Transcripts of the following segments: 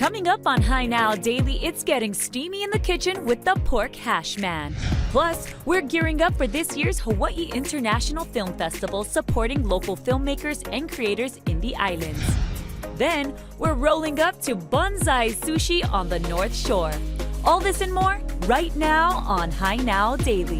Coming up on Hi Now Daily, it's getting steamy in the kitchen with the pork hashman. Plus, we're gearing up for this year's Hawaii International Film Festival, supporting local filmmakers and creators in the islands. Then, we're rolling up to bonsai sushi on the North Shore. All this and more right now on Hi Now Daily.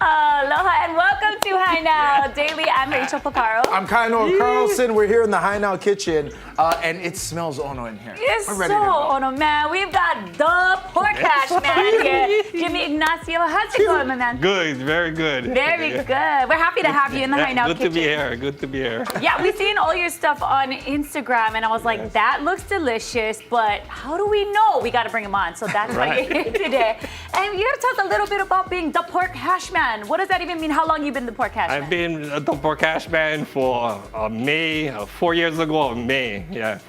Aloha and welcome to Hi Now Daily. I'm Rachel Picaro. I'm Kainoa Carlson. We're here in the Hi Now kitchen, and it smells ono in here. It's We're ready so to go. ono, man. We've got the pork hashman here. Jimmy Ignacio, how's it going, my man? Good, very good. Very good. We're happy to have you in the Hi Now Good kitchen. to be here. Good to be here. Yeah, we've seen all your stuff on Instagram, and I was like, that looks delicious, but how do we know? We got to bring him on, so that's why you're here today. And you got to tell us a little bit about being the pork hashman. What does that even mean? How long you been the pork hashman? I've been the pork hashman for May, 4 years ago, May. Yeah,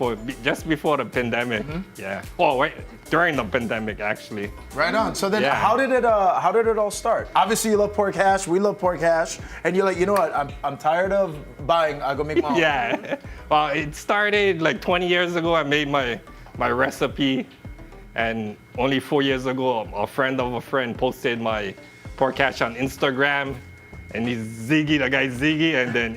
just before the pandemic. Yeah. Oh, wait, during the pandemic, actually. Right on. So then, Yeah. how did it all start? Obviously, you love pork hash. We love pork hash, and you're like, you know what? I'm tired of buying. I go make my own. Yeah. Well, it started like 20 years ago. I made my recipe, and only 4 years ago, a friend of a friend posted my pork hash on Instagram. And he's Ziggy, the guy Ziggy, and then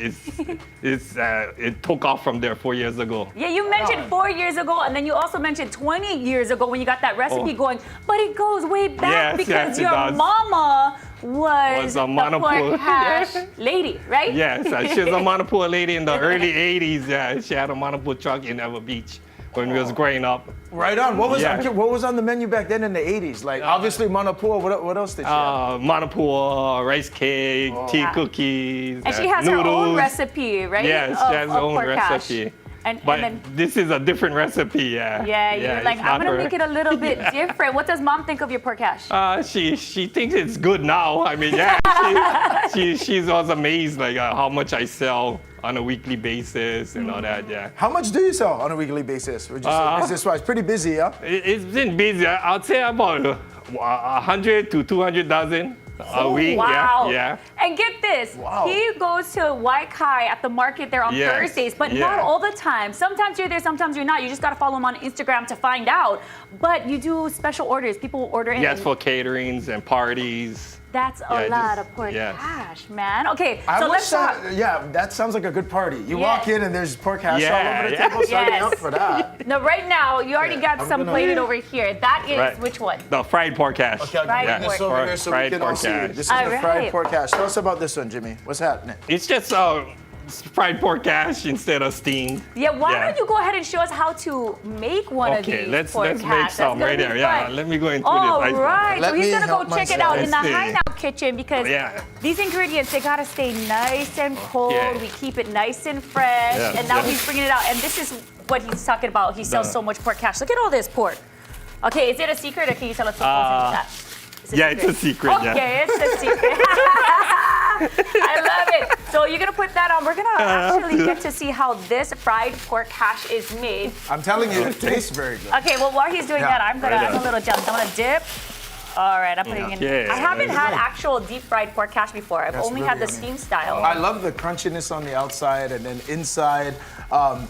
it took off from there 4 years ago. Yeah, you mentioned 4 years ago, and then you also mentioned 20 years ago when you got that recipe going. But it goes way back because it your does. mama was a the Manapua. pork hash lady, right? Yes, she was a Manapua lady in the early 80s. Yeah, she had a Manapua truck in Ever Beach when we was growing up. Right on. What was on the menu back then in the 80s? Like, obviously, Manapua. What else did she have? Manapua, rice cake, tea cookies, And she has noodles. her own recipe, right? Yes, she has her own pork hash. recipe. And But then, this is a different recipe, yeah. yeah, you're like, it's I'm not gonna her. make it a little bit different. What does mom think of your pork hash? She thinks it's good now. I mean, yeah, she's always amazed like how much I sell on a weekly basis and all that. Yeah. How much do you sell on a weekly basis? Would you say business-wise? Pretty busy, yeah? It's been busy. I'd say about 100 to 200 dozen a week. Wow. Yeah. And get this, he goes to Waikai at the market there on Yes. Thursdays, but Yeah. not all the time. Sometimes you're there, sometimes you're not. You just gotta follow him on Instagram to find out. But you do special orders. People will order in. Yes, for caterings and parties. That's a Yeah, lot just- of pork yes. hash, man. Okay, I so wish let's talk. yeah, that sounds like a good party. You Yeah. walk in and there's pork hash all Yeah, over the yeah. table. Sign me Yes. up for that. No, right now, you already got I'm some gonna- plated over here. That is Right. which one? The fried pork hash. Okay, I'll Fried bring this pork. over here so we Fried can all pork see. hash. This is All the right. fried pork hash. Tell us about this one, Jimmy. What's happening? It's just fried pork hash instead of steamed. Yeah, why Yeah. don't you go ahead and show us how to make one of Okay, these let's pork make hash. That's some gonna right be there. Yeah, fun. let me go into All this. right, Let so he's me gonna go help check it myself. out in the Let's Hi see. Now kitchen because Yeah. these ingredients, they gotta stay nice and cold. Okay. We keep it nice and fresh. Yes, And now yes. he's bringing it out. And this is what he's talking about. He sells The- so much pork hash. Look at all this pork. Okay, is it a secret or can you tell us what goes into that? Yeah, it's a secret. Yeah. Okay, it's a secret. I love it. So you're gonna put that on. We're gonna actually get to see how this fried pork hash is made. I'm telling you, it tastes very good. Okay, well while he's doing Yeah, that, I'm gonna right add a on. little jump. I'm gonna dip. All right, I'm putting in. Yeah, I haven't that's had good. actual deep fried pork hash before. I've That's only really had the yummy. steam style. I love the crunchiness on the outside and then inside.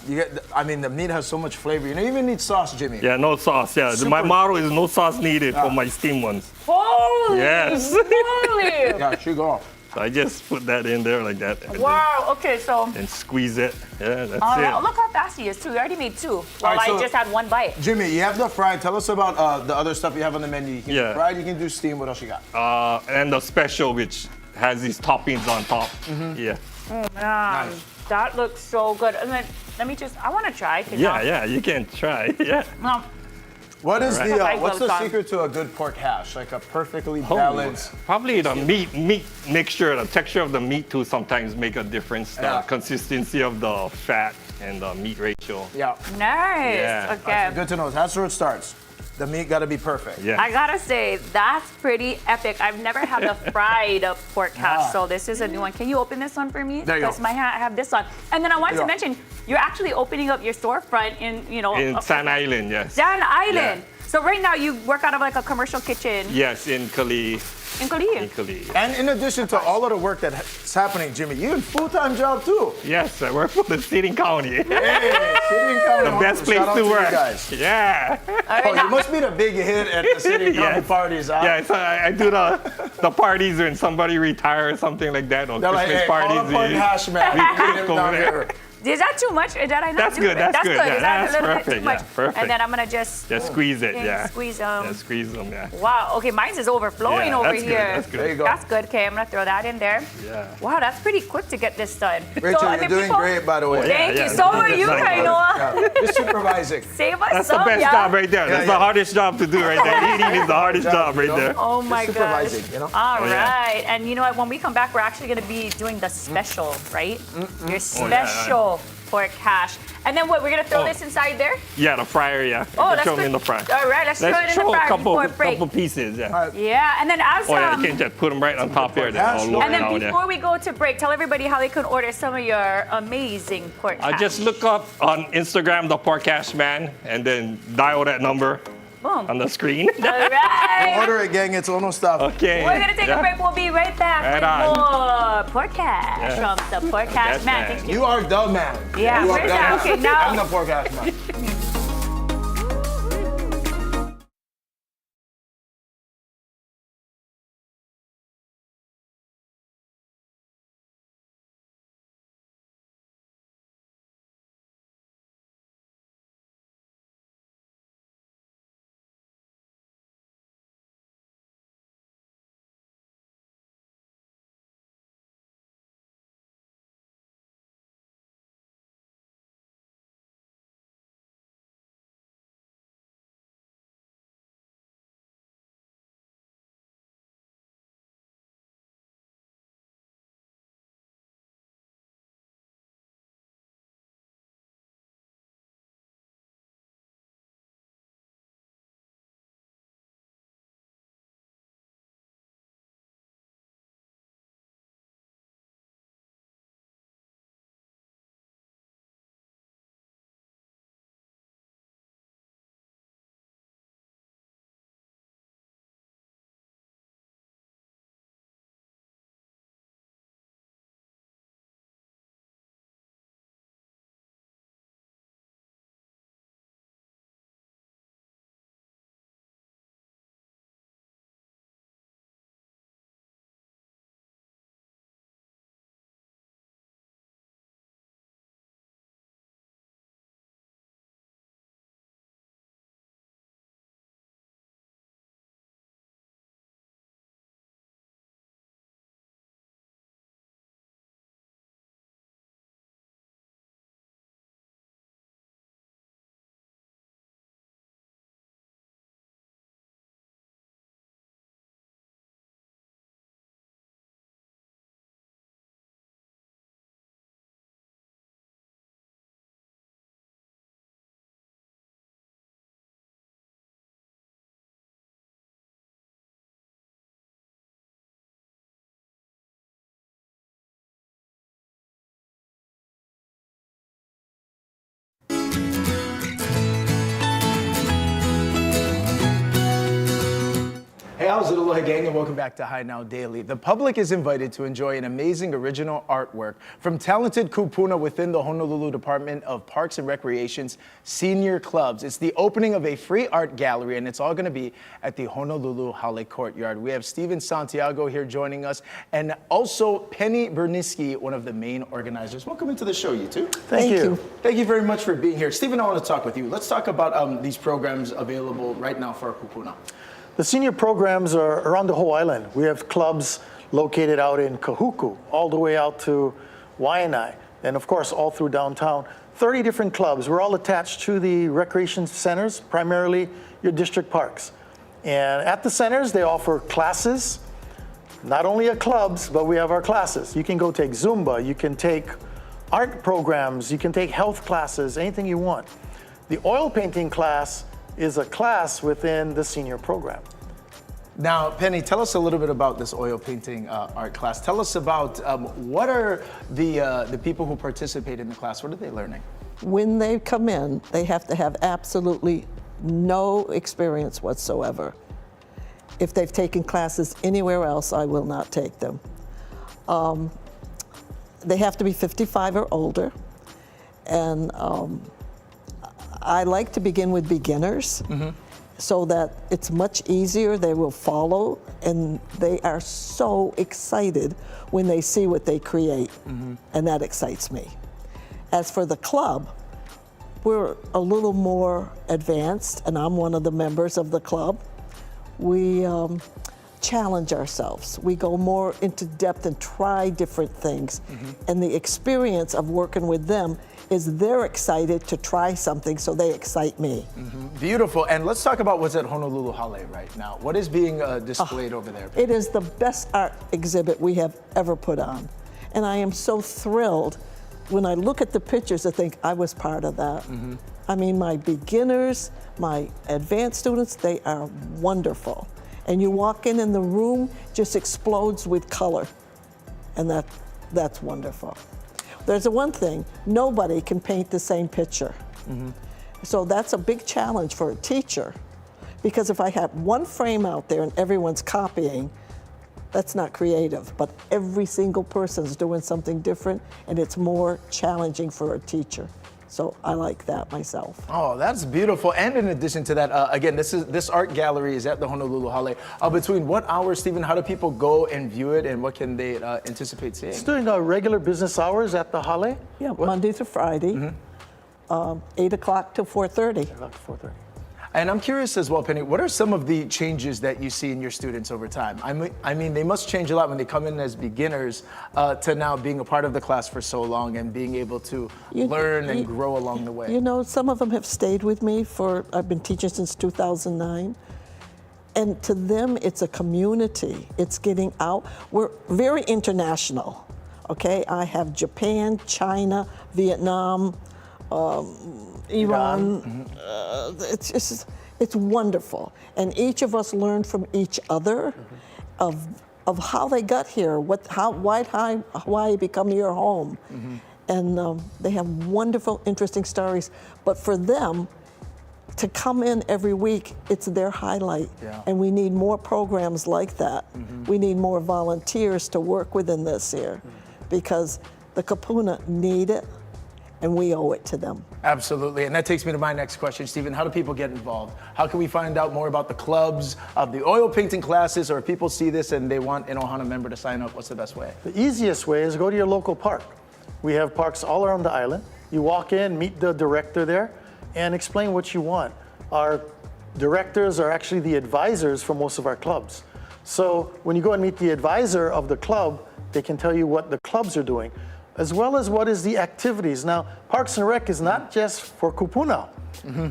You get, I mean, the meat has so much flavor. You don't even need sauce, Jimmy. Yeah, no sauce. Yeah, Super- my motto is no sauce needed for my steamed ones. Holy Yes. moly! Yeah, she go. So I just put that in there like that. And Wow. Okay, so. Then squeeze it. Yeah, that's All right. it. Oh, look how fast he is too. He already made two. While right, so- I just had one bite. Jimmy, you have the fried. Tell us about the other stuff you have on the menu. You can do Yeah. fried, you can do steam. What else you got? And the special, which has these toppings on top. Yeah. Man, that looks so good. And then let me just. I want to try. 'Cause Yeah, now- yeah, you can try. Yeah. Now, What is Alright. the Fried what's the well done. secret to a good pork hash? Like a perfectly Oh, balanced. probably the meat mixture, the texture of the meat too sometimes make a difference. The Yeah. consistency of the fat and the meat ratio. Yeah. nice. Yeah. Okay. Good to know. That's where it starts. The meat got to be perfect. Yeah. I gotta say, that's pretty epic. I've never had the fried pork hash, so this is a new one. Can you open this one for me? There you go. Because I have this one. And then I wanted to mention, you're actually opening up your storefront in, In Sand Island, yes. Sand Island. Yeah. So right now you work out of like a commercial kitchen Yes, in Kali. in Kalihi. In Kali. And in addition to all of the work that's happening, Jimmy, you have a full-time job too. Yes, I work for the Stewarding County. Hey, City and County. The best place Shout out to you work. guys. Yeah. Oh, you must be the big hit at the City and County Yes. parties, huh? Yeah, so I do the parties when somebody retires or something like that, or They're like, Christmas hey, parties. call up Pork Hash, man. We cook need him over down there. here. Is that too much? Did I not That's do good, it? that's good, yeah, Is that that's a little bit perfect, too much? yeah, perfect. And then I'm gonna just squeeze it, squeeze them. Yeah, squeeze them, yeah. Wow. Okay, mine's is overflowing Yeah, over that's good, here. that's good. There you go. That's good. Okay, I'm gonna throw that in there. Yeah. Wow, that's pretty quick to get this done. Rachel, I you're mean, doing people- great, by the way. Thank Yeah, you. yeah. So are you, That's nice. Kainoa. Yeah, just supervising. Save us That's some, the best yeah? job right there. That's yeah. the hardest job to do right there. Eating is the hardest job right there. Oh my Just gosh. supervising, you know? All yeah. right. And you know what? When we come back, we're actually going to be doing the special, right? Your Oh, yeah. special pork hash. And then what? We're going to throw Oh. this inside there? Yeah, the fryer, yeah. Oh, You that's throw them good. in the fryer. All right, let's throw it in the throw fryer a couple, before it breaks. couple pieces, yeah. Yeah, and then as Oh yeah, you can just put them right on top here. Then hash. all lower and then down, before we go to break, tell everybody how they can order some of your amazing pork hash. Just look up on Instagram the Pork Hashman and then dial that number Boom. on the screen. All right. Order it, gang. It's Ono stuff. Okay. We're going to take a break. We'll be right back Right with on. more pork hash from the Pork Hash Yes, Man. man. Thank you. You are the man. Yeah, You are where's the that? man. Okay, now- I'm the Pork Hash man. Hey, how's it, Aloha gang, and welcome back to High Now Daily. The public is invited to enjoy an amazing original artwork from talented Kupuna within the Honolulu Department of Parks and Recreation's senior clubs. It's the opening of a free art gallery, and it's all going to be at the Honolulu Hale courtyard. We have Steven Santiago here joining us, and also Penny Berniski, one of the main organizers. Welcome into the show, you two. Thank you. Thank you very much for being here. Steven, I want to talk with you. Let's talk about these programs available right now for our Kupuna. The senior programs are around the whole island. We have clubs located out in Kahuku, all the way out to Waianae, and of course all through downtown. 30 different clubs. We're all attached to the recreation centers, primarily your district parks. And at the centers, they offer classes, not only at clubs, but we have our classes. You can go take Zumba, you can take art programs, you can take health classes, anything you want. The oil painting class is a class within the senior program. Now, Penny, tell us a little bit about this oil painting art class. Tell us about what are the people who participate in the class, what are they learning? When they come in, they have to have absolutely no experience whatsoever. If they've taken classes anywhere else, I will not take them. They have to be 55 or older. And I like to begin with beginners so that it's much easier. They will follow, and they are so excited when they see what they create, and that excites me. As for the club, we're a little more advanced, and I'm one of the members of the club. We challenge ourselves. We go more into depth and try different things. And the experience of working with them is they're excited to try something, so they excite me. Beautiful. And let's talk about what's at Honolulu Hale right now. What is being displayed over there? It is the best art exhibit we have ever put on. And I am so thrilled when I look at the pictures to think I was part of that. I mean, my beginners, my advanced students, they are wonderful. And you walk in and the room just explodes with color. And that's wonderful. There's one thing, nobody can paint the same picture. So that's a big challenge for a teacher. Because if I have one frame out there and everyone's copying, that's not creative. But every single person's doing something different, and it's more challenging for a teacher. So I like that myself. Oh, that's beautiful. And in addition to that, again, this art gallery is at the Honolulu Hale. Between what hours, Stephen, how do people go and view it, and what can they anticipate seeing? It's during regular business hours at the Hale. Yeah, Monday to Friday, 8 o'clock till 4:30. 4:30. And I'm curious as well, Penny, what are some of the changes that you see in your students over time? I mean, they must change a lot when they come in as beginners to now being a part of the class for so long and being able to learn and grow along the way. You know, some of them have stayed with me I've been teaching since 2009. And to them, it's a community. It's getting out. We're very international, okay? I have Japan, China, Vietnam, Iran. It's wonderful. And each of us learn from each other of how they got here, why Hawaii become your home. And they have wonderful, interesting stories. But for them, to come in every week, it's their highlight. And we need more programs like that. We need more volunteers to work within this here because the Kupuna need it, and we owe it to them. Absolutely, and that takes me to my next question, Stephen. How do people get involved? How can we find out more about the clubs, of the oil painting classes, or if people see this and they want an Ohana member to sign up, what's the best way? The easiest way is go to your local park. We have parks all around the island. You walk in, meet the director there, and explain what you want. Our directors are actually the advisors for most of our clubs. So when you go and meet the advisor of the club, they can tell you what the clubs are doing, as well as what is the activities. Now, Parks and Rec is not just for Kupuna.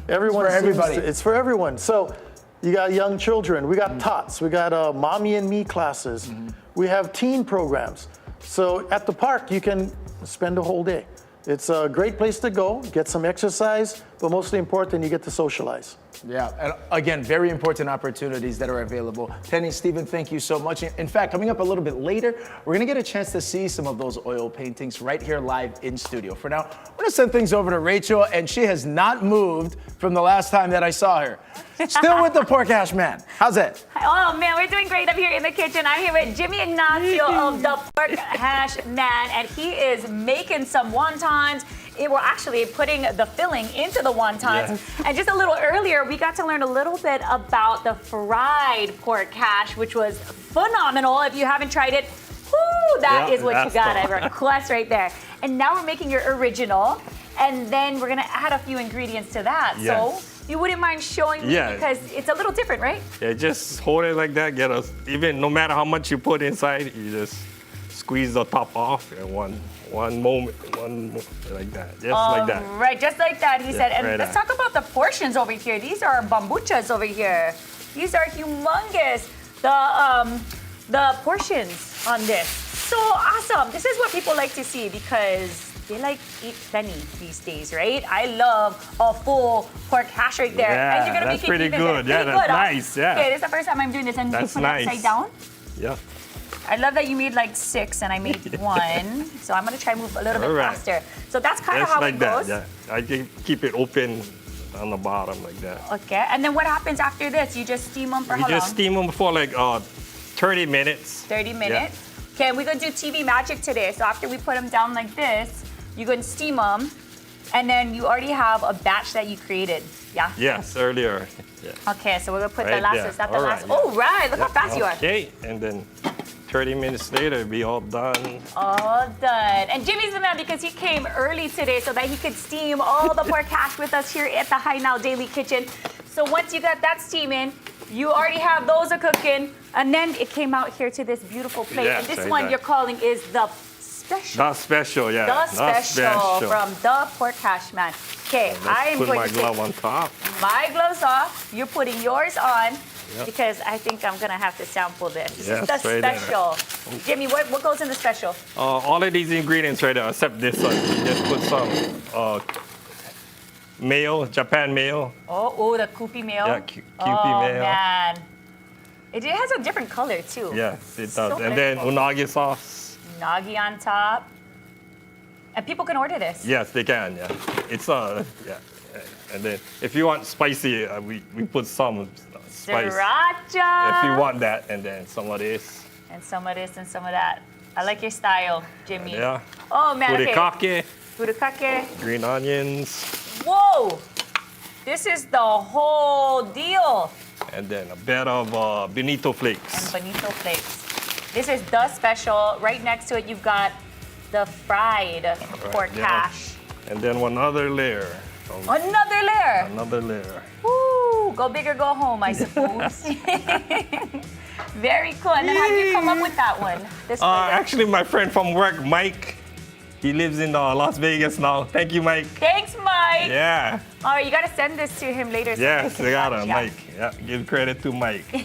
Everyone it's for everybody. It's for everyone. So you got young children, we got tots, we got mommy and me classes, we have teen programs. So at the park, you can spend a whole day. It's a great place to go, get some exercise, but mostly important, you get to socialize. Yeah, and again, very important opportunities that are available. Penny, Stephen, thank you so much. In fact, coming up a little bit later, we're gonna get a chance to see some of those oil paintings right here live in studio. For now, we're gonna send things over to Rachel, and she has not moved from the last time that I saw her. Still with the pork hash man. How's it? Oh man, we're doing great up here in the kitchen. I'm here with Jimmy Ignacio of the Pork Hash Man, and he is making some wontons. We're actually putting the filling into the wontons. And just a little earlier, we got to learn a little bit about the fried pork hash, which was phenomenal. If you haven't tried it, whoo, that is what you got to request right there. And now we're making your original, and then we're gonna add a few ingredients to that. So you wouldn't mind showing me because it's a little different, right? Yeah, just hold it like that. Even no matter how much you put inside, you just squeeze the top off in one moment like that, just like that. Right, just like that, he said. And let's talk about the portions over here. These are bambuchas over here. These are humongous. The portions on this, so awesome. This is what people like to see because they like eat plenty these days, right? I love a full pork hash right there. Yeah, and you're gonna that's make it pretty even good. better. Yeah, Pretty that's good, huh? nice, yeah. Okay, this is the first time I'm doing this, and That's you put it upside nice. down. Yeah. I love that you made like 6 and I made 1. So I'm gonna try to move a little bit Alright. faster. So that's kind of Just how like it that, goes. yeah. I can keep it open on the bottom like that. Okay, and then what happens after this? You just steam them for We how just long? steam them for like 30 minutes. 30 minutes. Okay, we're gonna do TV magic today. So after we put them down like this, you're gonna steam them, and then you already have a batch that you created. Yeah. Yes, earlier. Yeah. Okay, so we're gonna put the Right last. there. Is that the All last? right, yeah. Oh, right. Look how fast you are. Okay, and then 30 minutes later, it'll be all done. All done. And Jimmy's the man because he came early today so that he could steam all the pork hash with us here at the High Now Daily Kitchen. So once you got that steaming, you already have those are cooking, and then it came out here to this beautiful plate. Yes, and this right one there. you're calling is the special. Not special, yeah. The Not special from the Pork Hash Man. Okay, I am Put going my to glove take on top. my gloves off. You're putting yours on Yep. because I think I'm gonna have to sample this. This Yes, is the right there. special. Jimmy, what goes in the special? All of these ingredients right there, except this one. You just put some mayo, Japan mayo. Oh, the Kewpie mayo. Yeah, Kewpie oh, mayo. man. It has a different color too. Yes, it So does. And then beautiful. unagi sauce. Nagi on top. And people can order this. Yes, they can. Yeah, it's yeah. And then if you want spicy, we put some spice. Sriracha. If you want that, and then some of this. And some of this and some of that. I like your style, Jimmy. Yeah. Oh man. Okay. Furikake, Furikake. green onions, Whoa! This is the whole deal. and then a bit of bonito flakes. And bonito flakes. This is the special. Right next to it, you've got the fried pork yeah. hash. And then one other layer. Another layer. Another layer. Woo! Go big or go home, I suppose. Very cool. And then how did you come up with that one? This flavor? Actually, my friend from work, Mike, he lives in Las Vegas now. Thank you, Mike. Thanks, Mike. Yeah. All right, you got to send this to him later. So Yes, he they can got watch, him, yeah. Mike. Yeah, give credit to Mike. And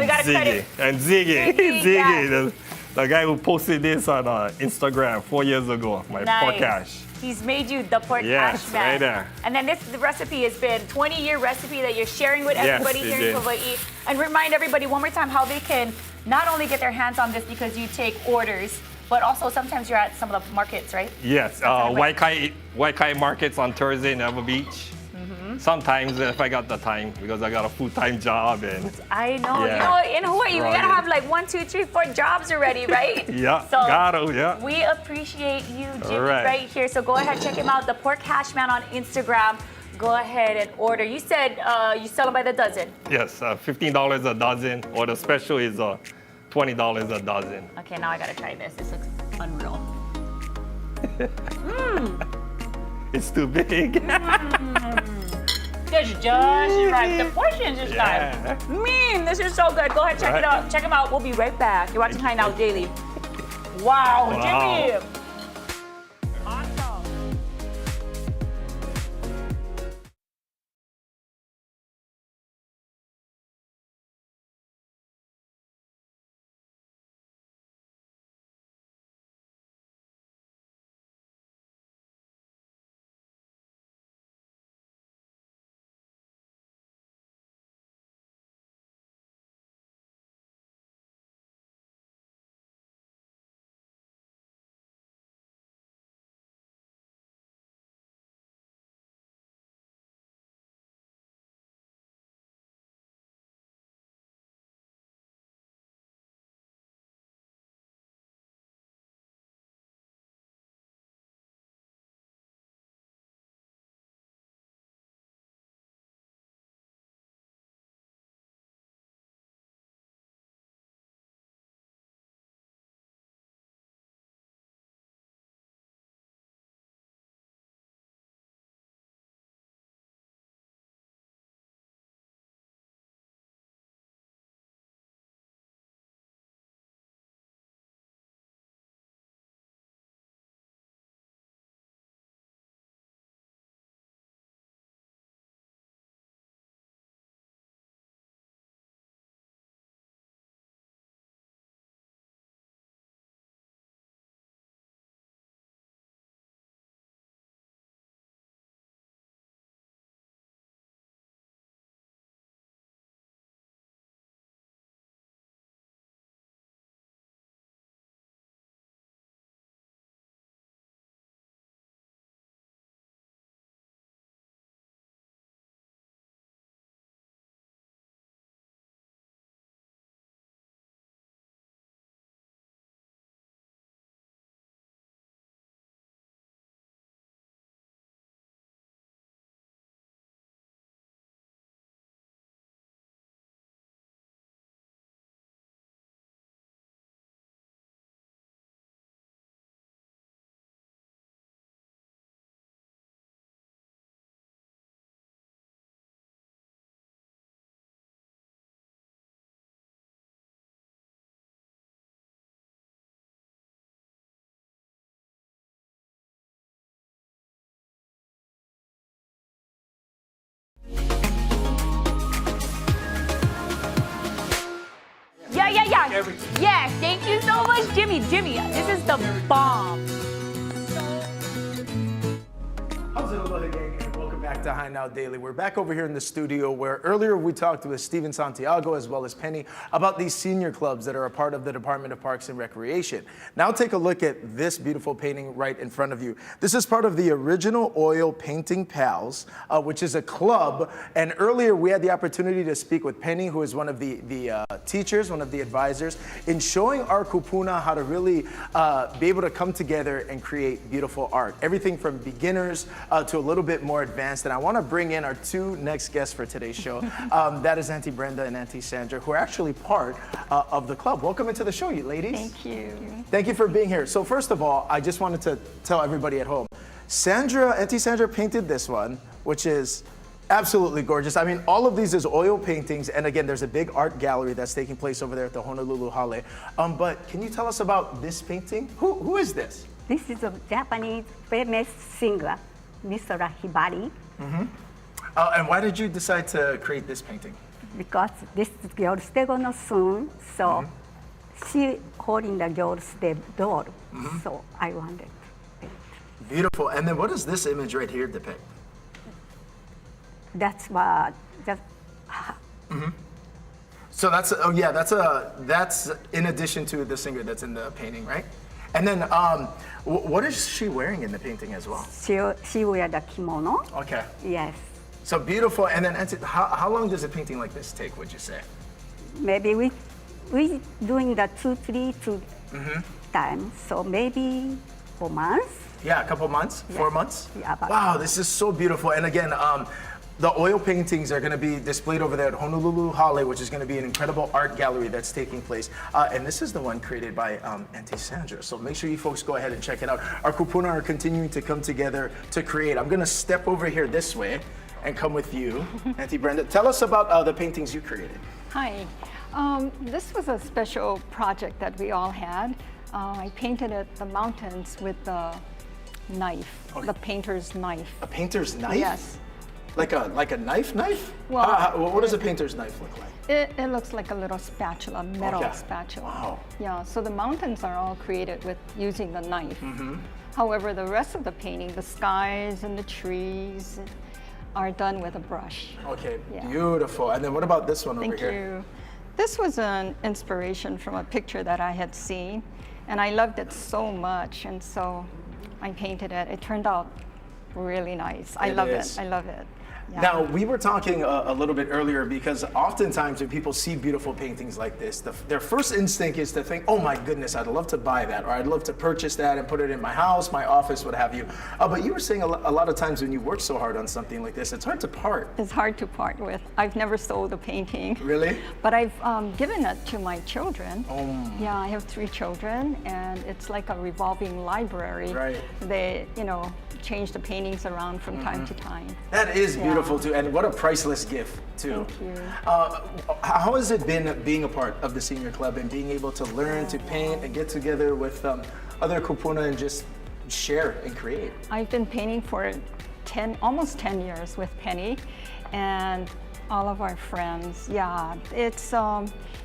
we got to Ziggy. credit. And Ziggy. Ziggy, Ziggy, the guy who posted this on Instagram 4 years ago, my pork hash. He's made you the pork Yes, hash man. right there. And then the recipe has been 20-year recipe that you're sharing with Yes, everybody it here in did. Hawaii. And remind everybody one more time how they can not only get their hands on this because you take orders, but also sometimes you're at some of the markets, right? Yes, Waikai markets on Thursday in Ever Beach. Sometimes if I got the time, because I got a full-time job and I know. Yeah. You know, in Hawaii, we Right. gotta have like 1, 2, 3, 4 jobs already, right? yeah, So gotta, yeah. we appreciate you, Jimmy, All right. right here. So go ahead, check him out, the Pork Hash Man on Instagram. Go ahead and order. You said you sell them by the dozen. Yes, $15 a dozen, or the special is $20 a dozen. Okay, now I gotta try this. This looks unreal. It's too big. This is just right. The portions is Yeah. right. This is so good. Go ahead, check it Right. out. Check them out. We'll be right back. You're watching High Now Daily. Wow, Wow. Jimmy. everything. Yes, thank you so much, Jimmy. Jimmy, this is the bomb. How's it, Aloha gang, and welcome back to High Now Daily. We're back over here in the studio where earlier we talked with Steven Santiago as well as Penny about these senior clubs that are a part of the Department of Parks and Recreation. Now take a look at this beautiful painting right in front of you. This is part of the original Oil Painting Pals, which is a club. And earlier we had the opportunity to speak with Penny, who is one of the teachers, one of the advisors, in showing our kupuna how to really be able to come together and create beautiful art. Everything from beginners to a little bit more advanced. And I want to bring in our two next guests for today's show. That is Auntie Brenda and Auntie Sandra, who are actually part of the club. Welcome into the show, you ladies. Thank you. Thank you for being here. So first of all, I just wanted to tell everybody at home, Auntie Sandra painted this one, which is absolutely gorgeous. I mean, all of these is oil paintings. And again, there's a big art gallery that's taking place over there at the Honolulu Hale. But can you tell us about this painting? Who is this? This is a Japanese famous singer, Mr. Hibari, And why did you decide to create this painting? because this girl's day gonna soon, so she holding the girl's day doll, so I wanted to paint. Beautiful. And then what does this image right here depict? That's what, just, So that's, oh yeah, that's in addition to the singer that's in the painting, right? And then what is she wearing in the painting as well? she wear the kimono, Okay. yes. So beautiful. And then how long does a painting like this take, would you say? Maybe we doing the 2-3 times, so maybe 4 months. Yeah, a couple months, 4 months? Yeah, about- Wow, this is so beautiful. And again, the oil paintings are going to be displayed over there at Honolulu Hale, which is going to be an incredible art gallery that's taking place. And this is the one created by Auntie Sandra. So make sure you folks go ahead and check it out. Our kupuna are continuing to come together to create. I'm going to step over here this way and come with you, Auntie Brenda. Tell us about the paintings you created. Hi. This was a special project that we all had. I painted the mountains with the knife, the painter's knife. A painter's knife? Yes. Like a knife? Well, what does a painter's knife look like? It looks like a little spatula, metal Okay. spatula. Wow. Yeah, so the mountains are all created with using the knife. However, the rest of the painting, the skies and the trees, are done with a brush. Okay, Yeah. beautiful. And then what about this one over Thank here? you. This was an inspiration from a picture that I had seen, and I loved it so much, and so I painted it. It turned out really nice. I love is. it. I love it. Yeah. Now, we were talking a little bit earlier because oftentimes when people see beautiful paintings like this, their first instinct is to think, oh my goodness, I'd love to buy that, or I'd love to purchase that and put it in my house, my office, what have you. But you were saying a lot of times when you work so hard on something like this, it's hard to part. It's hard to part with. I've never sold a painting. Really? But I've given it to my children. Yeah, I have 3 children, and it's like a revolving library. Right. They, change the paintings around from time to time. That is Yeah. beautiful too, and what a priceless gift too. Thank you. How has it been being a part of the senior club and being able to learn to paint and get together with other kupuna and just share and create? I've been painting for almost 10 years with Penny and all of our friends. Yeah, it's,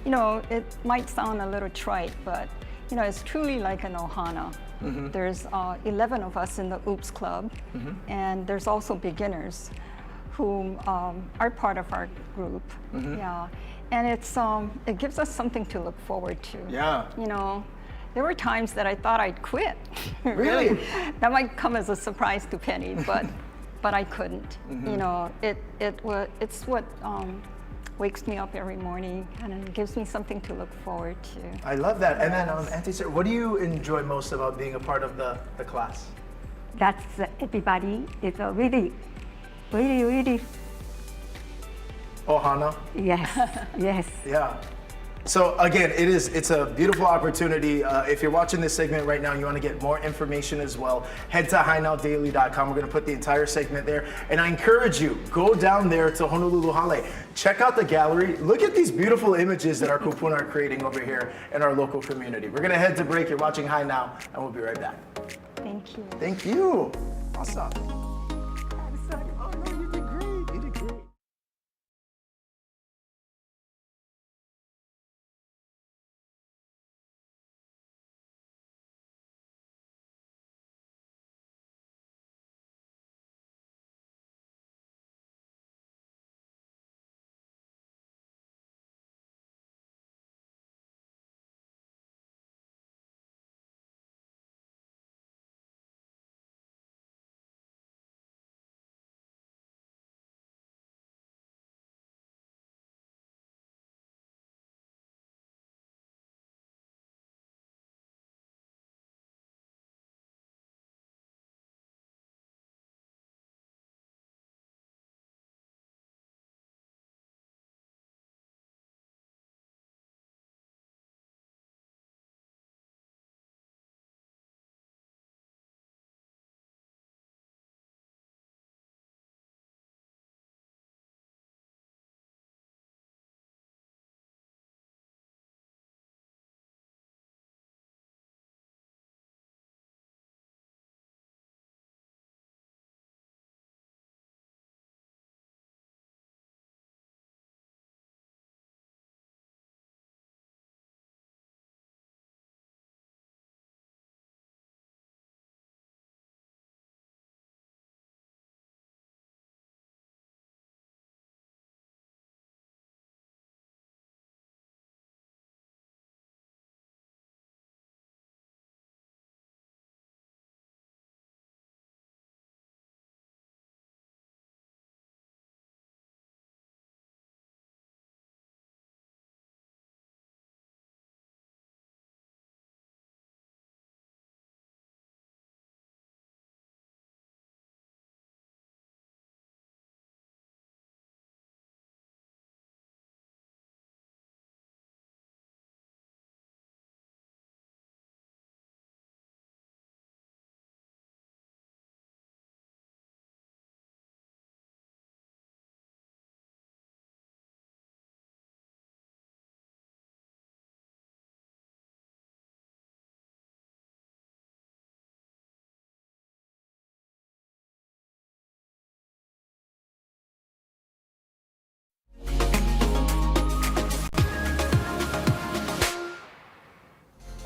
it might sound a little trite, but it's truly like an ohana. There's 11 of us in the Oops Club, and there's also beginners who are part of our group. Yeah, and it gives us something to look forward to. Yeah. There were times that I thought I'd quit. Really? That might come as a surprise to Penny, but I couldn't. It's what wakes me up every morning and it gives me something to look forward to. I love that. And then, Auntie Sarah, what do you enjoy most about being a part of the class? That's everybody is a really, really, really, Ohana? yes, yes. Yeah. So again, it's a beautiful opportunity. If you're watching this segment right now and you want to get more information as well, head to HighNowDaily.com. We're going to put the entire segment there. And I encourage you, go down there to Honolulu Hale. Check out the gallery. Look at these beautiful images that our kupuna are creating over here in our local community. We're going to head to break. You're watching High Now, and we'll be right back. Thank you. Thank you. Awesome.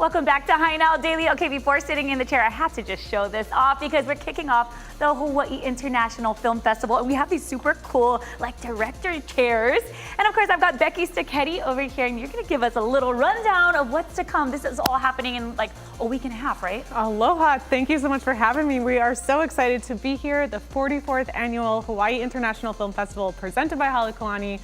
Welcome back to Hi Now Daily. Okay, before sitting in the chair, I have to just show this off because we're kicking off the Hawaii International Film Festival. And we have these super cool, like, director chairs. And of course, I've got Becky Sticchetti over here, and you're gonna give us a little rundown of what's to come. This is all happening in like a week and a half, right? Aloha, thank you so much for having me. We are so excited to be here. The 44th Annual Hawaii International Film Festival presented by Halekulani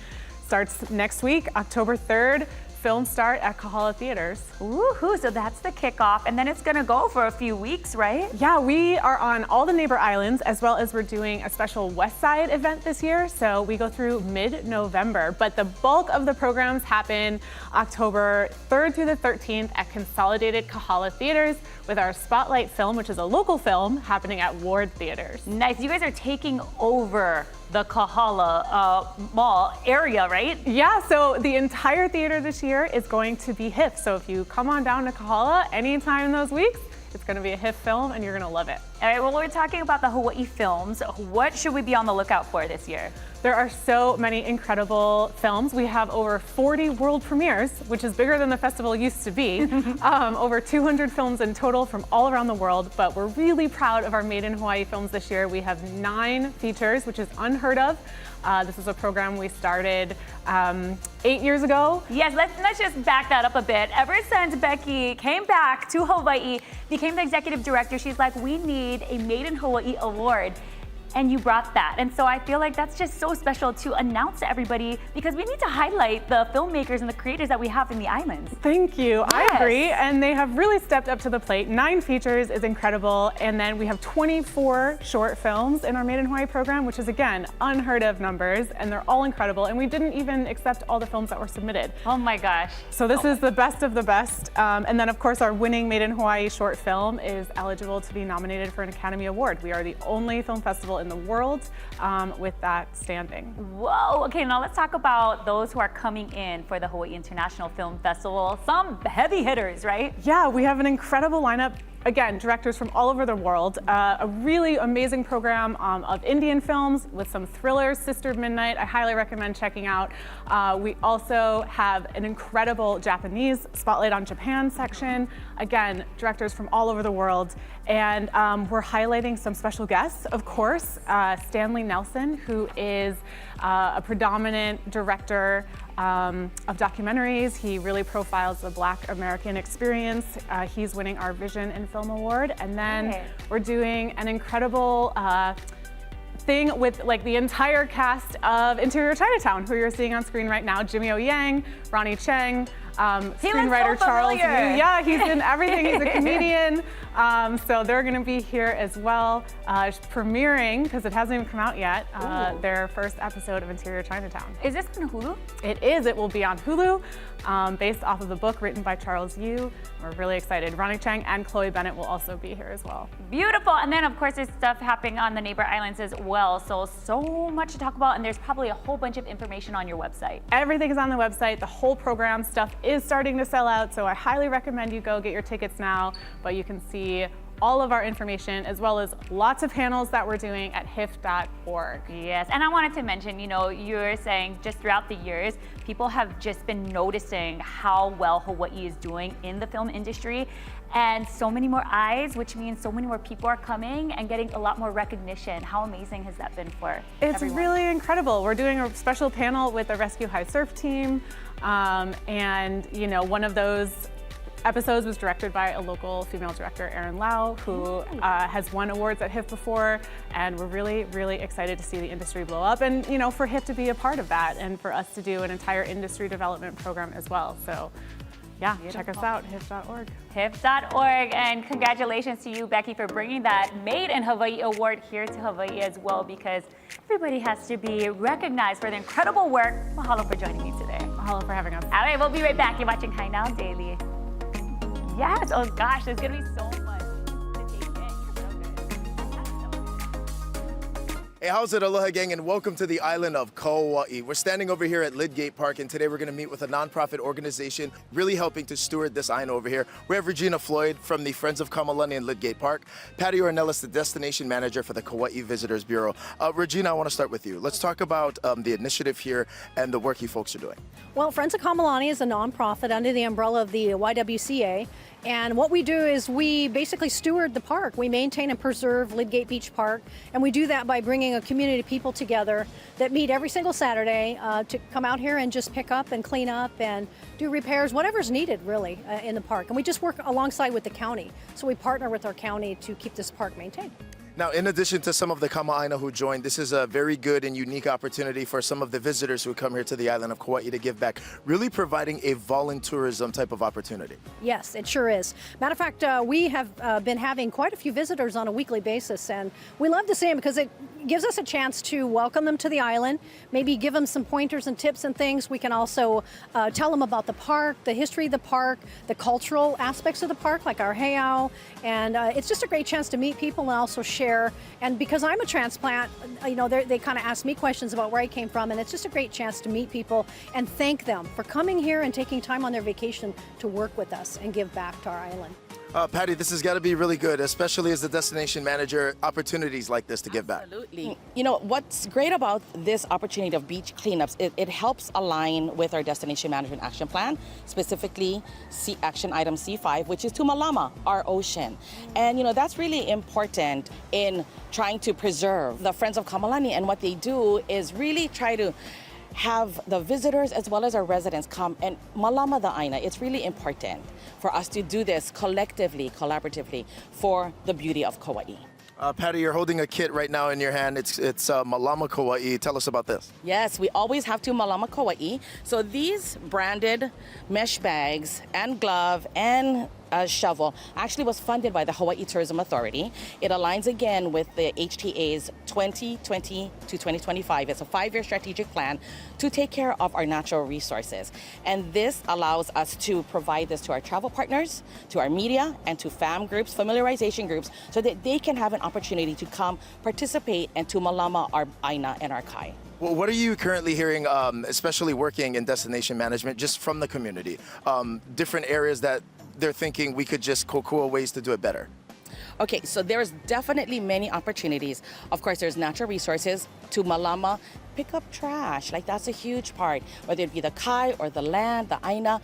starts next week, October 3rd. Film start at Kahala Theaters. Woohoo, so that's the kickoff, and then it's gonna go for a few weeks, right? Yeah, we are on all the neighbor islands, as well as we're doing a special West Side event this year, so we go through mid-November, but the bulk of the programs happen October 3rd through the 13th at Consolidated Kahala Theaters with our Spotlight film, which is a local film, happening at Ward Theaters. Nice, you guys are taking over the Kahala Mall area, right? Yeah, so the entire theater this year is going to be HIF. So if you come on down to Kahala anytime in those weeks, it's going to be a HIF film and you're going to love it. All right, well, we're talking about the Hawaii films. What should we be on the lookout for this year? There are so many incredible films. We have over 40 world premieres, which is bigger than the festival used to be. Over 200 films in total from all around the world, but we're really proud of our Made in Hawaii films this year. We have 9 features, which is unheard of. This is a program we started 8 years ago. Yes, let's just back that up a bit. Ever since Becky came back to Hawaii, became the executive director, she's like, we need a Made in Hawaii award. And you brought that. And so I feel like that's just so special to announce to everybody because we need to highlight the filmmakers and the creators that we have in the islands. Thank you. Yes. I agree. And they have really stepped up to the plate. 9 features is incredible. And then we have 24 short films in our Made in Hawaii program, which is, again, unheard of numbers. And they're all incredible. And we didn't even accept all the films that were submitted. Oh my gosh. So this is the best of the best. And then, of course, our winning Made in Hawaii short film is eligible to be nominated for an Academy Award. We are the only film festival in the world with that standing. Whoa, okay, now let's talk about those who are coming in for the Hawaii International Film Festival. Some heavy hitters, right? Yeah, we have an incredible lineup. Again, directors from all over the world. A really amazing program of Indian films with some thrillers, Sister Midnight, I highly recommend checking out. We also have an incredible Japanese Spotlight on Japan section. Again, directors from all over the world. And we're highlighting some special guests, of course. Stanley Nelson, who is a predominant director of documentaries. He really profiles the Black American experience. He's winning our Vision in Film Award. And then we're doing an incredible thing with like the entire cast of Interior Chinatown, who you're seeing on screen right now. Jimmy O. Yang, Ronnie Cheng, screenwriter Charles Yu. Yeah, he's in everything. He's a comedian. So they're going to be here as well, premiering, because it hasn't even come out yet, their first episode of Interior Chinatown. Is this on Hulu? It is. It will be on Hulu, based off of the book written by Charles Yu. We're really excited. Ronnie Cheng and Chloe Bennett will also be here as well. Beautiful. And then, of course, there's stuff happening on the neighbor islands as well. So much to talk about, and there's probably a whole bunch of information on your website. Everything is on the website. The whole program stuff is starting to sell out, so I highly recommend you go get your tickets now, but you can see all of our information as well as lots of panels that we're doing at hif.org. Yes, and I wanted to mention, you know, you're saying just throughout the years, people have just been noticing how well Hawaii is doing in the film industry, and so many more eyes, which means so many more people are coming and getting a lot more recognition. How amazing has that been for It's everyone? really incredible. We're doing a special panel with the Rescue High Surf team, and you know, one of those episodes was directed by a local female director, Erin Lau, who has won awards at HIF before, and we're really, really excited to see the industry blow up, and you know, for HIF to be a part of that, and for us to do an entire industry development program as well. So, yeah, check us out, hif.org. hif.org, and congratulations to you, Becky, for bringing that Made in Hawaii award here to Hawaii as well, because everybody has to be recognized for their incredible work. Mahalo for joining me today. Mahalo for having us. All right, we'll be right back. You're watching Hi Now Daily. Yes, oh gosh, there's gonna be so much to take in. You're so good. Hey, how's it, Aloha gang, and welcome to the island of Kauai. We're standing over here at Lydgate Park, and today we're going to meet with a nonprofit organization really helping to steward this island over here. We have Regina Floyd from the Friends of Kamalani in Lydgate Park, Patty Ornelas, the destination manager for the Kauai Visitors Bureau. Regina, I want to start with you. Let's talk about the initiative here and the work you folks are doing. Well, Friends of Kamalani is a nonprofit under the umbrella of the YWCA, And what we do is we basically steward the park. We maintain and preserve Lydgate Beach Park, and we do that by bringing a community of people together that meet every single Saturday to come out here and just pick up and clean up and do repairs, whatever's needed really in the park. And we just work alongside with the county. So we partner with our county to keep this park maintained. Now, in addition to some of the Kama'aina who joined, this is a very good and unique opportunity for some of the visitors who come here to the island of Kauai to give back, really providing a voluntourism type of opportunity. Yes, it sure is. Matter of fact, we have been having quite a few visitors on a weekly basis, and we love to see them because it gives us a chance to welcome them to the island, maybe give them some pointers and tips and things. We can also tell them about the park, the history of the park, the cultural aspects of the park, like our heiau, and it's just a great chance to meet people and also share. And because I'm a transplant, you know, they kind of ask me questions about where I came from, and it's just a great chance to meet people and thank them for coming here and taking time on their vacation to work with us and give back to our island. Patty, this has got to be really good, especially as the destination manager, opportunities like this to give back. Absolutely. You know, what's great about this opportunity of beach cleanups, it helps align with our destination management action plan, specifically action item C5, which is to Malama, our ocean. And, you know, that's really important in trying to preserve the Friends of Kamalani. And what they do is really try to have the visitors as well as our residents come and malama the aina. It's really important for us to do this collectively, collaboratively for the beauty of Kauai. Patty, you're holding a kit right now in your hand. It's Malama Kauai. Tell us about this. Yes, we always have to Malama Kauai. So these branded mesh bags and glove and shovel actually was funded by the Hawaii Tourism Authority. It aligns again with the HTA's 2020 to 2025. It's a 5-year strategic plan to take care of our natural resources. And this allows us to provide this to our travel partners, to our media, and to FAM groups, familiarization groups, so that they can have an opportunity to come participate and to malama our aina and our kai. Well, what are you currently hearing, especially working in destination management, just from the community? Different areas that they're thinking we could just kokua ways to do it better. Okay, so there's definitely many opportunities. Of course, there's natural resources to malama, pick up trash. Like that's a huge part, whether it be the kai or the land, the aina.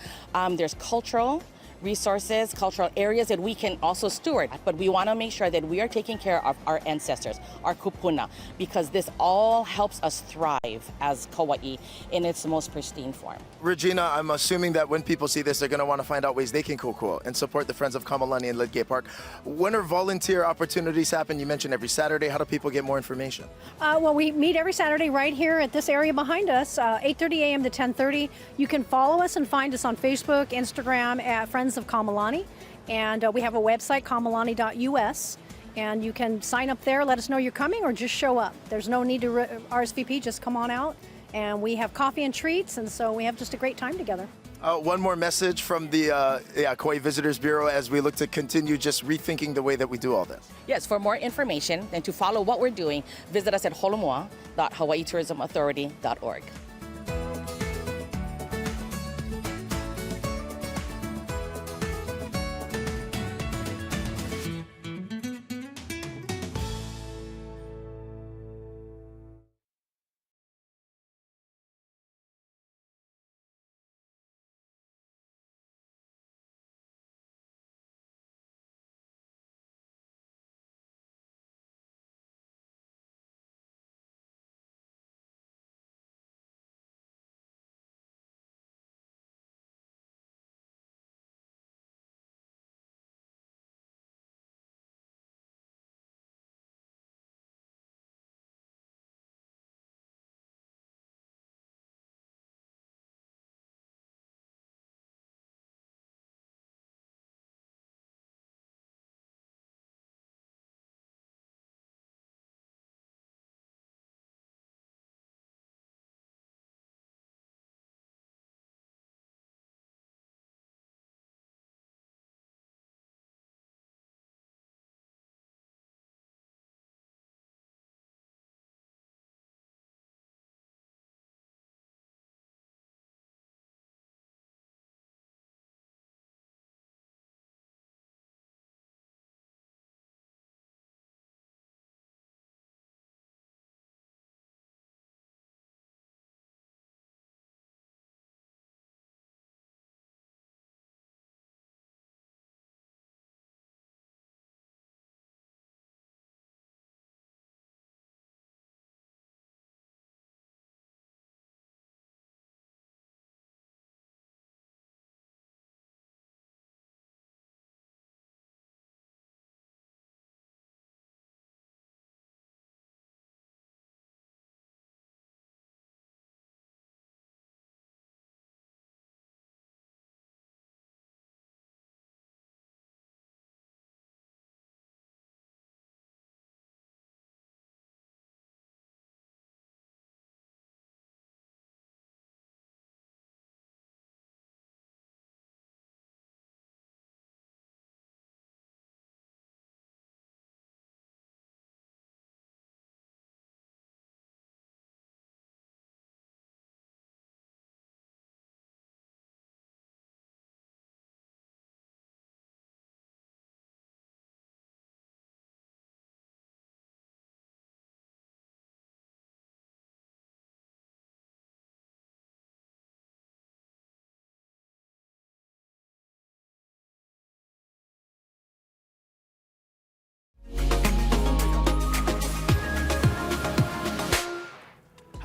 There's cultural resources, cultural areas that we can also steward. But we want to make sure that we are taking care of our ancestors, our kupuna, because this all helps us thrive as Kauai in its most pristine form. Regina, I'm assuming that when people see this, they're going to want to find out ways they can kokua and support the Friends of Kamalani in Lydgate Park. When are volunteer opportunities happen? You mentioned every Saturday. How do people get more information? Well, we meet every Saturday right here at this area behind us, 8:30 a.m. to 10:30. You can follow us and find us on Facebook, Instagram at Friends of Kamalani, and we have a website, kamalani.us, and you can sign up there, let us know you're coming, or just show up. There's no need to RSVP, just come on out, and we have coffee and treats, and so we have just a great time together. One more message from the Kauai Visitors Bureau as we look to continue just rethinking the way that we do all this. Yes, for more information and to follow what we're doing, visit us at holomua.hawaiitourismauthority.org.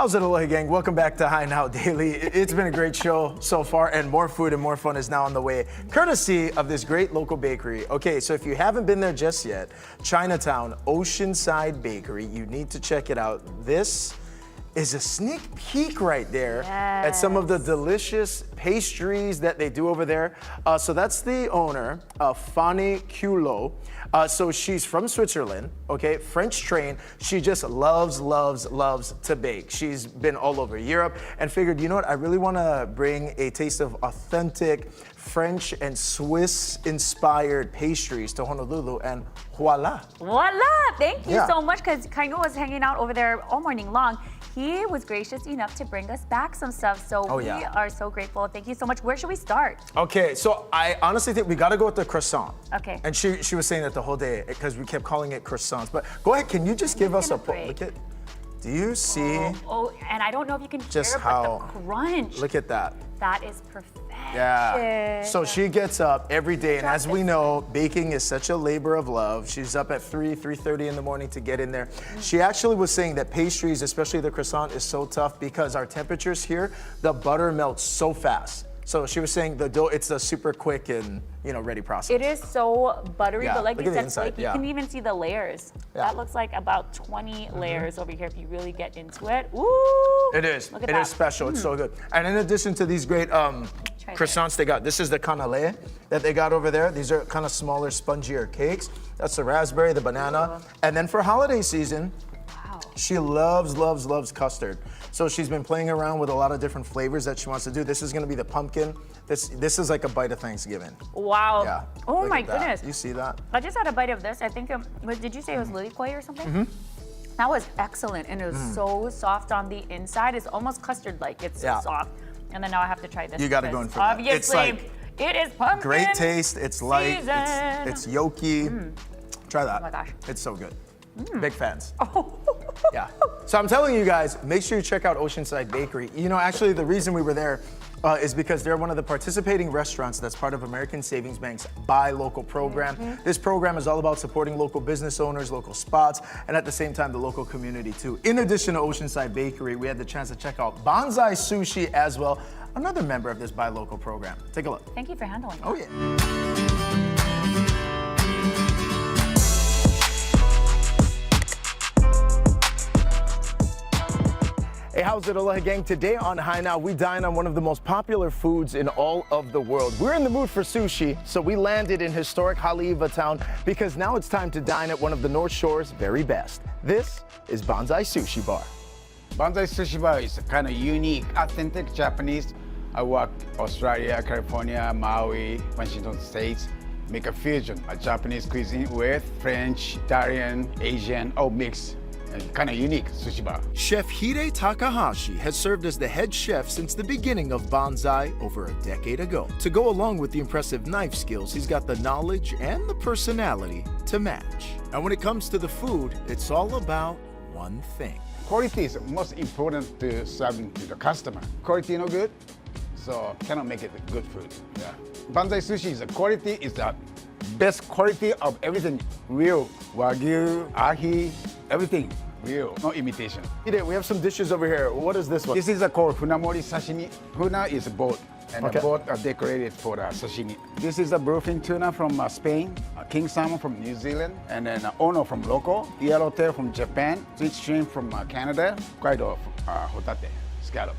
How's it, Aloha gang? Welcome back to High Now Daily. It's been a great show so far, and more food and more fun is now on the way, courtesy of this great local bakery. Okay, so if you haven't been there just yet, Chinatown Oceanside Bakery, you need to check it out. This is a sneak peek right there at some of the delicious pastries that they do over there. So that's the owner, Fanny Culo. So she's from Switzerland, okay, French trained. She just loves to bake. She's been all over Europe and figured, you know what, I really want to bring a taste of authentic French and Swiss inspired pastries to Honolulu, and voila. Voila! Thank you Yeah. so much, because Kaingo was hanging out over there all morning long. He was gracious enough to bring us back some stuff, so we are so grateful. Thank you so much. Where should we start? Okay, so I honestly think we got to go with the croissant. Okay. And she was saying that the whole day because we kept calling it croissants. But go ahead, can you just give us a look at? Do you see? Oh, and I don't know if you can just hear, how but the crunch. Look at that. That is perfect. Yeah. So she gets up every day, and as we know, baking is such a labor of love. She's up at 3:30 in the morning to get in there. She actually was saying that pastries, especially the croissant, is so tough because our temperatures here, the butter melts so fast. So she was saying the dough, it's a super quick and ready process. It is so buttery, Yeah, but like look you at the said, inside, Blake, you can even see the layers. Yeah. That looks like about 20 layers over here if you really get into it. Ooh! It is. Look at It that. is special. It's so good. And in addition to these great croissants they got, this is the canale that they got over there. These are kind of smaller, spongier cakes. That's the raspberry, the banana. And then for holiday season, she loves custard. So she's been playing around with a lot of different flavors that she wants to do. This is going to be the pumpkin. This is like a bite of Thanksgiving. Wow. Yeah. Oh Look my at that. goodness. You see that? I just had a bite of this. I think, did you say it was Lydgate or something? Mm-hmm. That was excellent, and it was so soft on the inside. It's almost custard-like. It's so soft. And then now I have to try this. You got to go in for that. Obviously, It's like it is pumpkin. great taste. It's light. season. It's yolky. Try that. Oh my gosh. It's so good. Big fans. Yeah. So I'm telling you guys, make sure you check out Oceanside Bakery. Actually, the reason we were there is because they're one of the participating restaurants that's part of American Savings Bank's Buy Local program. This program is all about supporting local business owners, local spots, and at the same time, the local community too. In addition to Oceanside Bakery, we had the chance to check out Bonsai Sushi as well, another member of this Buy Local program. Take a look. Thank you for handling that. Oh, yeah. Hey, how's it, Aloha gang? Today on High Now, we dine on one of the most popular foods in all of the world. We're in the mood for sushi, so we landed in historic Haleiwa town because now it's time to dine at one of the North Shore's very best. This is Bonsai Sushi Bar. Bonsai Sushi Bar is kind of unique, authentic Japanese. I work Australia, California, Maui, Washington States. Make a fusion, a Japanese cuisine with French, Italian, Asian, all mixed. Kind of unique sushi bar. Chef Hide Takahashi has served as the head chef since the beginning of Bonsai over a decade ago. To go along with the impressive knife skills, he's got the knowledge and the personality to match. And when it comes to the food, it's all about one thing. Quality is most important to serving to the customer. Quality no good, so cannot make it good food. Yeah. Bonsai Sushi is the quality is the best quality of everything. Real Wagyu, ahi, everything real, no imitation. Hide, we have some dishes over here. What is this one? This is called Funamori sashimi. Huna is a boat, and the boat are decorated for the sashimi. This is a bluefin tuna from Spain, king salmon from New Zealand, and then ono from local, yellowtail from Japan, sweet shrimp from Canada, Hokkaido hotate, scallop.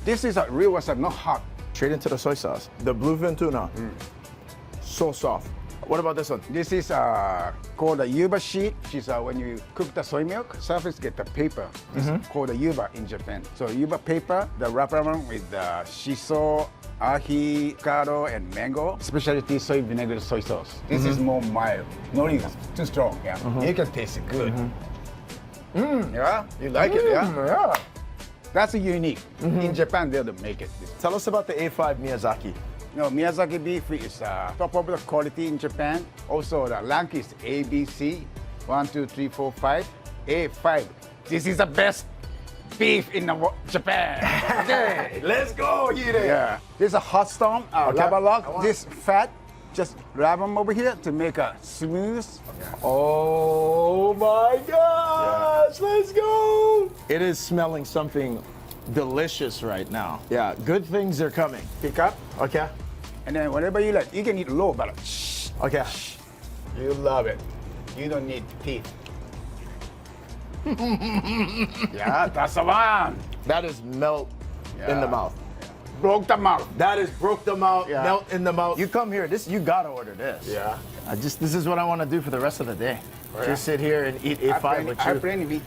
This is a real wasabi, not hot. Straight into the soy sauce. The bluefin tuna, so soft. What about this one? This is called a yuba sheet. She's when you cook the soy milk, surface get the paper. This is called a yuba in Japan. So yuba paper, the wraparound with the shiso, ahi, avocado, and mango. Specialty soy vinegar soy sauce. This is more mild. Not even too strong. Yeah, you can taste it good. Yeah, you like it? Yeah. That's unique. In Japan, they don't make it. Tell us about the A5 Miyazaki. No, Miyazaki beef is top of the quality in Japan. Also, the rank is A, B, C, 1, 2, 3, 4, 5, A5. This is the best beef in Japan. Okay, let's go, Hide. Yeah, this is a hot stone, lava log. This fat, just grab them over here to make a smooth. Oh my gosh, let's go. It is smelling something delicious right now. Yeah, good things are coming. Pick up, Okay. and then whatever you like, you can eat low, but shh. Okay. You love it. You don't need teeth. Yeah, that's the one. That is melt in the Yeah. mouth. Broke the mouth. That is broke the mouth, Yeah. melt in the mouth. You come here, you gotta order this. Yeah. This is what I want to do for the rest of the day. yeah. Just sit here and eat A5 with I you. plenty meat.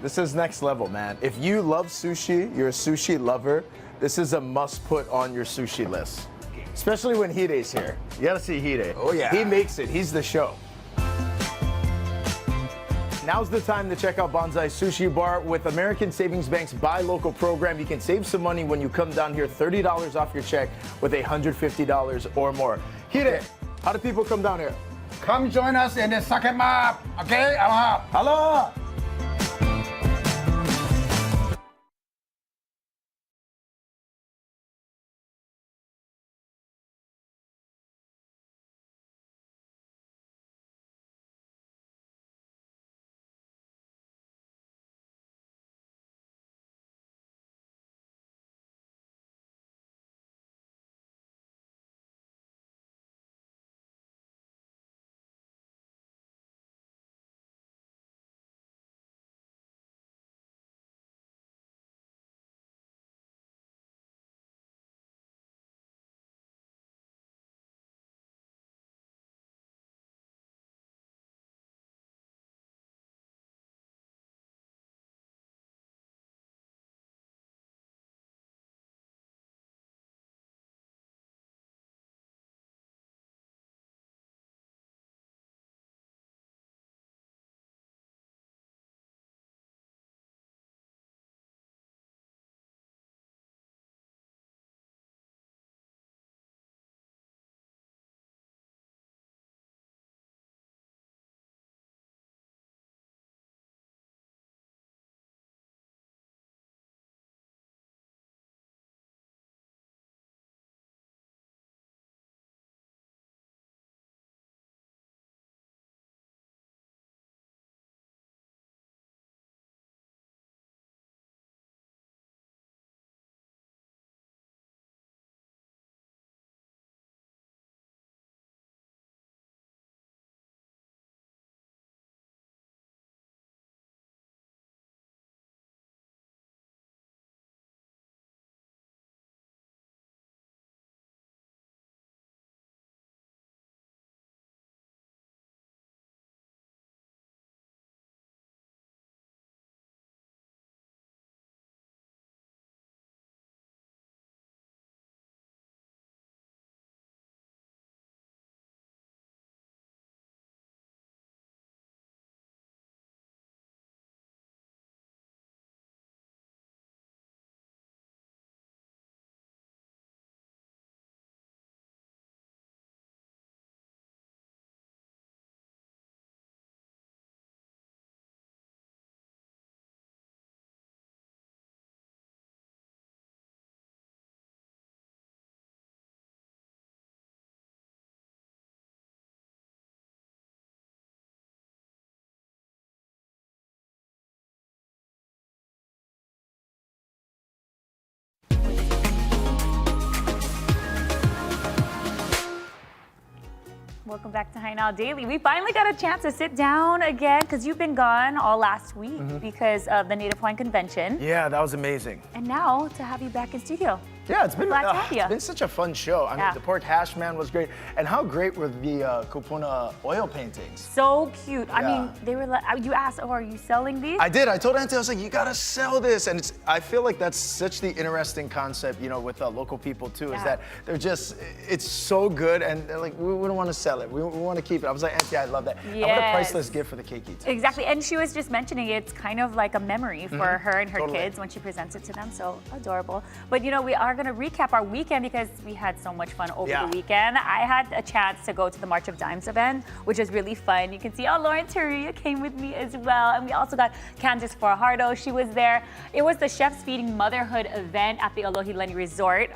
This is next level, man. If you love sushi, you're a sushi lover, this is a must put on your sushi list. Especially when Hide's here. You gotta see Hide. Oh, yeah. He makes it, he's the show. Now's the time to check out Bonsai Sushi Bar. With American Savings Bank's Buy Local program, you can save some money when you come down here, $30 off your check with $150 or more. Hide, how do people come down here? Come join us and then suck him up. Okay? Hello! Welcome back to High Now Daily. We finally got a chance to sit down again because you've been gone all last week because of the Native Hawaiian Convention. Yeah, that was amazing. And now to have you back in studio. Yeah, it's been, Glad to have you. it's been such a fun show. I mean, the pork hashman was great. And how great were the Kupuna oil paintings? So cute. I Yeah. mean, they were like, you asked, oh, are you selling these? I did. I told Auntie, I was like, you gotta sell this. And I feel like that's such the interesting concept, you know, with local people too, is that they're just, it's so good. And they're like, we don't want to sell it. We want to keep it. I was like, Auntie, I love that. And what a priceless gift for the keiki too. Exactly. And she was just mentioning it's kind of like a memory for her and her kids when she presents it to them. So adorable. But you know, we are going to recap our weekend because we had so much fun over the weekend. I had a chance to go to the March of Dimes event, which was really fun. You can see, Lauren Taria came with me as well. And we also got Candice Fajardo. She was there. It was the Chefs Feeding Motherhood event at the Alohi Leni Resort.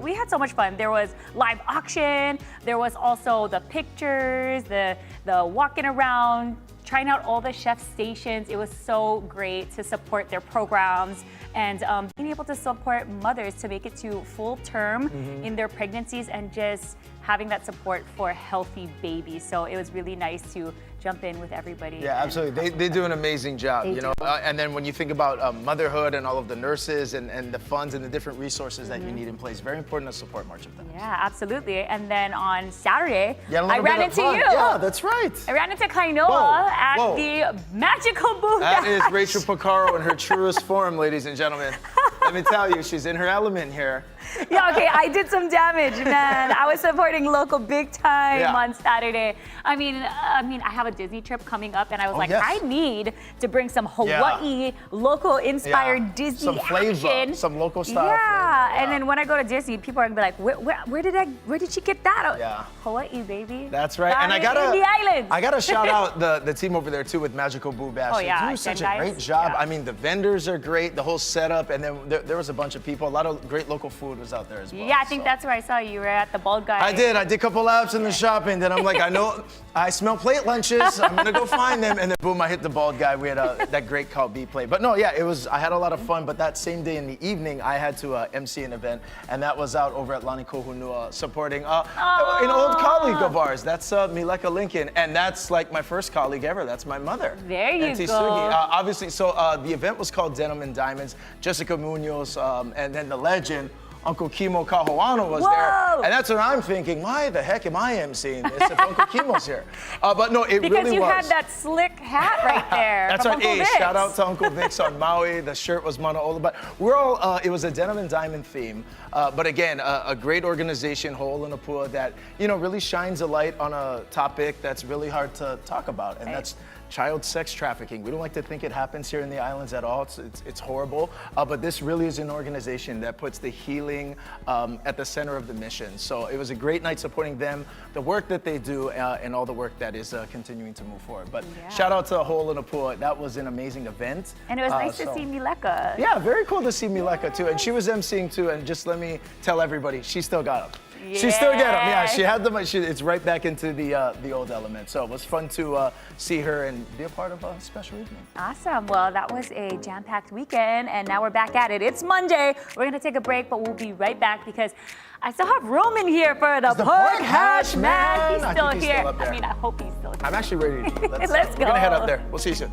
We had so much fun. There was live auction. There was also the pictures, the walking around, trying out all the chef stations. It was so great to support their programs and being able to support mothers to make it to full term in their pregnancies and just having that support for healthy babies. So it was really nice to jump in with everybody. Yeah, absolutely. They do an amazing job, you know. And then when you think about motherhood and all of the nurses and the funds and the different resources that you need in place, very important to support March of Dimes. Yeah, absolutely. And then on Saturday, I ran into you. Yeah, that's right. I ran into Kainoa at the magical booth. That is Rachel Picaro in her truest form, ladies and gentlemen. Let me tell you, she's in her element here. Yeah, okay, I did some damage, man. I was supporting local big time on Saturday. I mean, I have a Disney trip coming up, and I was like, I need to bring some Hawaii local inspired Disney some flavor, action. some local style. Yeah, and then when I go to Disney, people are gonna be like, where did she get that? Yeah, Hawaii, baby. That's right. Down and in the islands. I gotta shout out the team over there too with Magical Boo Bash. Oh yeah, they do such a great job. Yeah. I mean, the vendors are great, the whole setup, and then there was a bunch of people. A lot of great local food was out there as well. Yeah, I think that's where I saw you. You were at the Bald Guy. I did a couple laps in the shopping. Then I'm like, I know, I smell plate lunches. I'm gonna go find them. And then boom, I hit the Bald Guy. We had that great Kalbi plate. But no, yeah, I had a lot of fun. But that same day in the evening, I had to MC an event, and that was out over at Lani Kohunua supporting an old colleague of ours. That's Mileka Lincoln, and that's like my first colleague ever. That's my mother. There you Auntie go. Sugi. Obviously, so the event was called Denim and Diamonds. Jessica Munoz, and then the legend, Uncle Kimo Kahuana was there. And that's what I'm thinking, why the heck am I emceeing this if Uncle Kimo's here? But no, it because really was. Because you had that slick hat right there. That's from right. Uncle Vic's. Shout out to Uncle Vic's on Maui. The shirt was Manaola. But we're all, it was a denim and diamond theme. But again, a great organization, Ho'olanapua, that, you know, really shines a light on a topic that's really hard to talk about. And that's child sex trafficking. We don't like to think it happens here in the islands at all. It's horrible. But this really is an organization that puts the healing at the center of the mission. So it was a great night supporting them, the work that they do, and all the work that is continuing to move forward. But shout out to Ho'olanapua. That was an amazing event. And it was nice to see Mileka. Yeah, very cool to see Mileka too. And she was emceeing too. And just let me tell everybody, she still got them. She still got them. Yeah, she had them. It's right back into the old element. So it was fun to see her and be a part of a special evening. Awesome. Well, that was a jam-packed weekend, and now we're back at it. It's Monday. We're gonna take a break, but we'll be right back because I still have room in here for the pork hash man. He's still here. I mean, I hope he's still here. I'm actually ready to. Let's go. We're gonna head up there. We'll see you soon.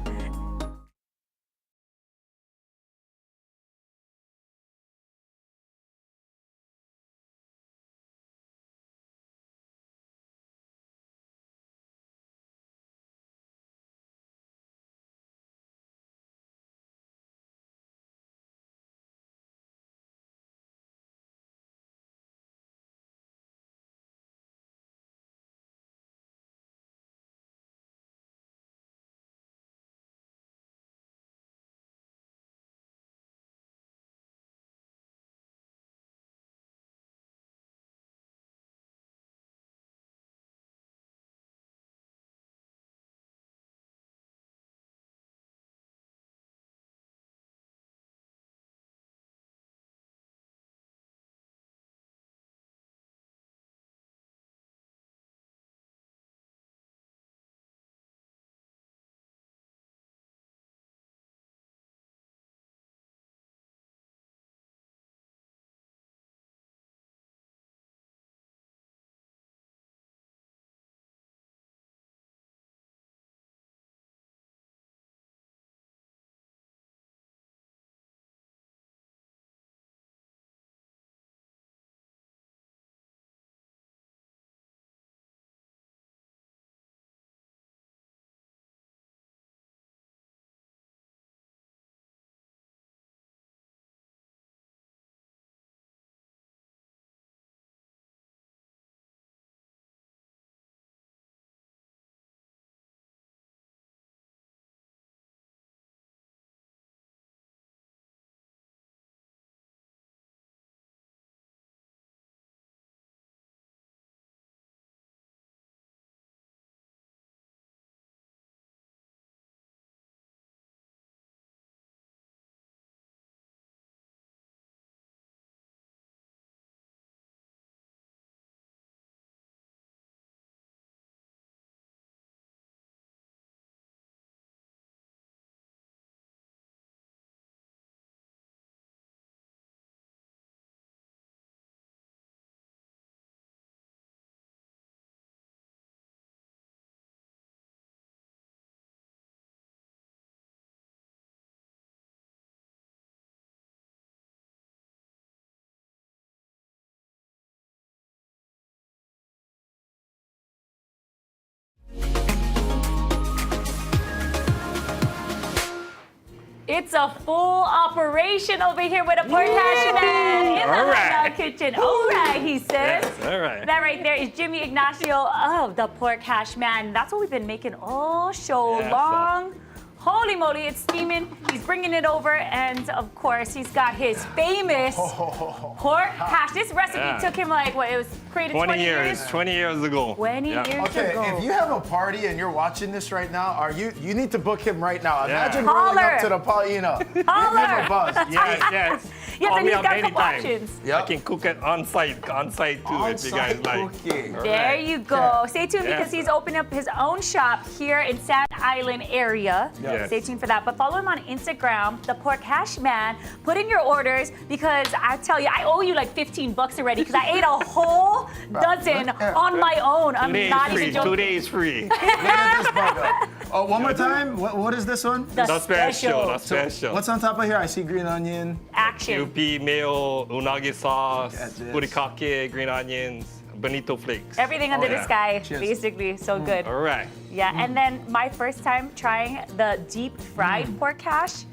It's a full operation over here with a pork hash man in the All right. High Now kitchen. All right, he says. Yes, all right. That right there is Jimmy Ignacio of the Pork Hash Man. That's what we've been making all show Yes, long. Holy moly, it's steaming. He's bringing it over, and of course, he's got his famous pork hash. This recipe took him like, what, it was created 20 years? 20 years ago. 20 years Okay, ago. if you have a party and you're watching this right now, you need to book him right now. Yeah. Imagine rolling Holler. up to the Paulina. Give him Holler. a buzz. Yes, yes. Yes, Call and me he's up got a couple anytime. options. Yep. I can cook it on site too, if you guys On-site like. cooking. All There right. you go. Stay tuned Yeah. because he's opening up his own shop here in Staten Island area. Yes. Stay tuned for that. But follow him on Instagram, the Pork Hash Man. Put in your orders because I tell you, I owe you like $15 already because I ate a whole dozen on my own. I'm 2 days not free. even joking. 2 days free. Look at this burger. Oh, one more time. What is this one? The special. The special. What's on top of here? I see green onion. Action. UP, mayo, unagi sauce, Got this. burikake, green onions, bonito flakes. Everything under the yeah. sky, Cheers. basically. So good. All right. Yeah, and then my first time trying the deep fried pork hash.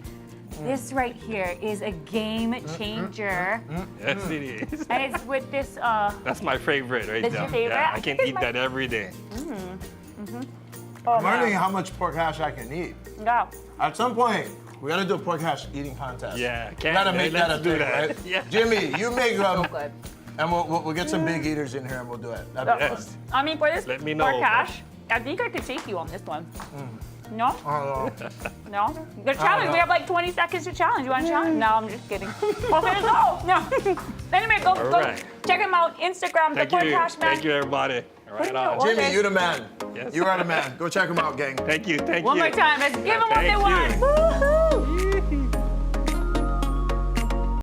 This right here is a game changer. Yes, it is. And it's with this That's my favorite right That's there. your favorite? Yeah, I I think can it's eat my- that every day. oh I'm learning man. how much pork hash I can eat. Yeah. At some point, we gotta do a pork hash eating contest. Yeah, We gotta make that a let's do thing, that. right? Yeah. Jimmy, you make So good. and we'll get some big eaters in here and we'll do it. That'd be fun. Yes. I mean, for this Let me pork know. hash, I think I could take you on this one. No? Oh, No? The challenge, we have like 20 seconds to challenge. You want to challenge? No, I'm just kidding. Okay, no. Anyway, go right. check him out. Instagram, Thank the Pork you. Hash Man. Thank you, everybody. Right in your on. order. Jimmy, you the man. Yes. You are the man. Go check him out, gang. Thank you. Thank One you. more time. Let's give them what they Thank want. you. Woo-hoo.